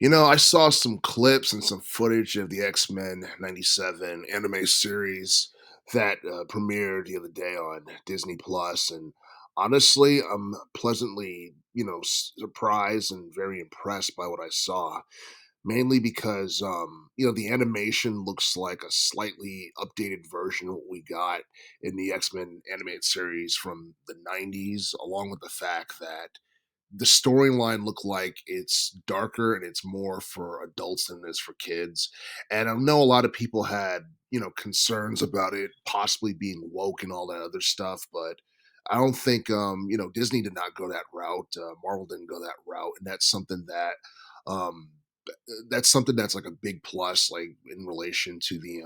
I saw some clips and some footage of the X-Men 97 anime series that premiered the other day on Disney Plus, and honestly, I'm pleasantly, surprised and very impressed by what I saw. Mainly because, the animation looks like a slightly updated version of what we got in the X-Men animated series from the 90s, along with the fact that the storyline look like it's darker and it's more for adults than it is for kids. And I know a lot of people had, concerns about it possibly being woke and all that other stuff, but I don't think Disney did not go that route. Marvel didn't go that route, and um that's something that's like a big plus, like in relation to the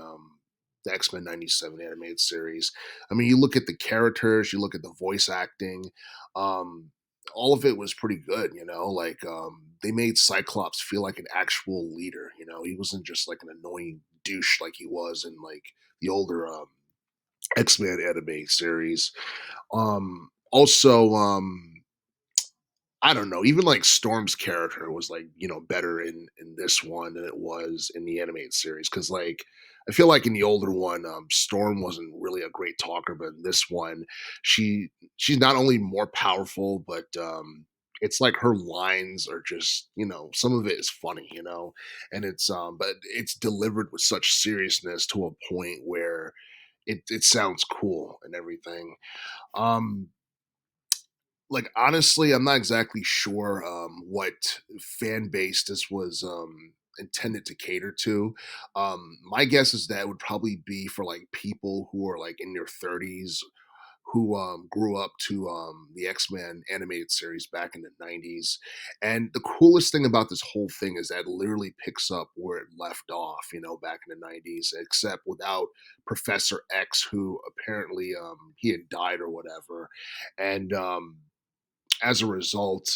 X-Men 97 animated series. I mean, you look at the characters, you look at the voice acting, um, all of it was pretty good, like they made Cyclops feel like an actual leader, he wasn't just like an annoying douche like he was in like the older X-Men anime series. Also, I don't know, even like Storm's character was like, better in this one than it was in the animated series. Cause like I feel like in the older one, Storm wasn't really a great talker, but in this one, she's not only more powerful, but it's like her lines are just, some of it is funny, and but it's delivered with such seriousness to a point where it sounds cool and everything. Um, like honestly, I'm not exactly sure what fan base this was intended to cater to. My guess is that it would probably be for like people who are like in their 30s who grew up to the X-Men animated series back in the 90s. And the coolest thing about this whole thing is that it literally picks up where it left off, back in the 90s, except without Professor X, who apparently he had died or whatever. And as a result,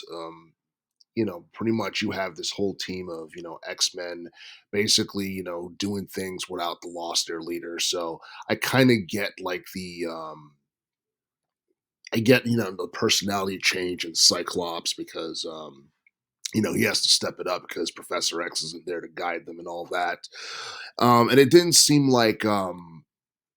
pretty much you have this whole team of, X-Men basically, doing things without the lost their leader. So I kind of get like I get, the personality change in Cyclops because, he has to step it up because Professor X isn't there to guide them and all that. And it didn't seem like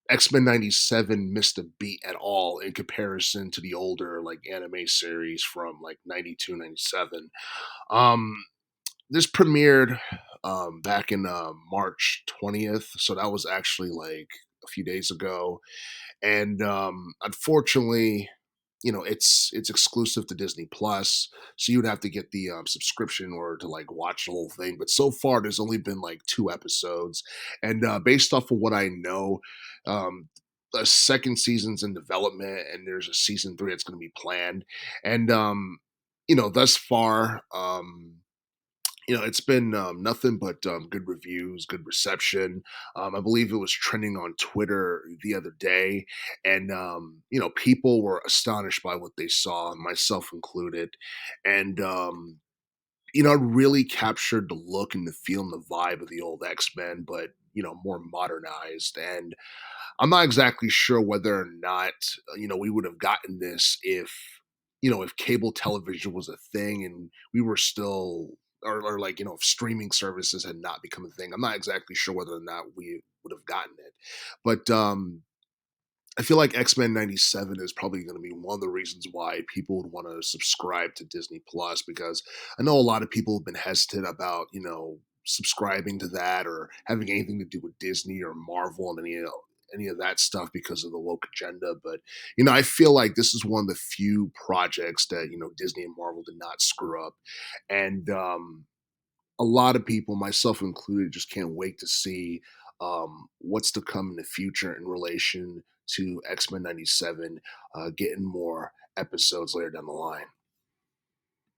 X-Men 97 missed a beat at all in comparison to the older like anime series from like 92, 97. Um, this premiered back in March 20th, so that was actually like a few days ago. And unfortunately, it's exclusive to Disney Plus, so you'd have to get the subscription or to like watch the whole thing. But so far, there's only been like two episodes, and based off of what I know, um, a second season's in development, and there's a season three that's going to be planned. And thus far, it's been nothing but good reviews, good reception. I believe it was trending on Twitter the other day, and people were astonished by what they saw, myself included. And it really captured the look and the feel and the vibe of the old X Men, but more modernized. And I'm not exactly sure whether or not we would have gotten this if cable television was a thing and we were still or like if streaming services had not become a thing. I'm not exactly sure whether or not we would have gotten it, but I feel like X-Men 97 is probably going to be one of the reasons why people would want to subscribe to Disney Plus, because I know a lot of people have been hesitant about subscribing to that or having anything to do with Disney or Marvel and any of that stuff because of the woke agenda. But I feel like this is one of the few projects that Disney and Marvel did not screw up, and a lot of people, myself included, just can't wait to see what's to come in the future in relation to X-Men 97 getting more episodes later down the line.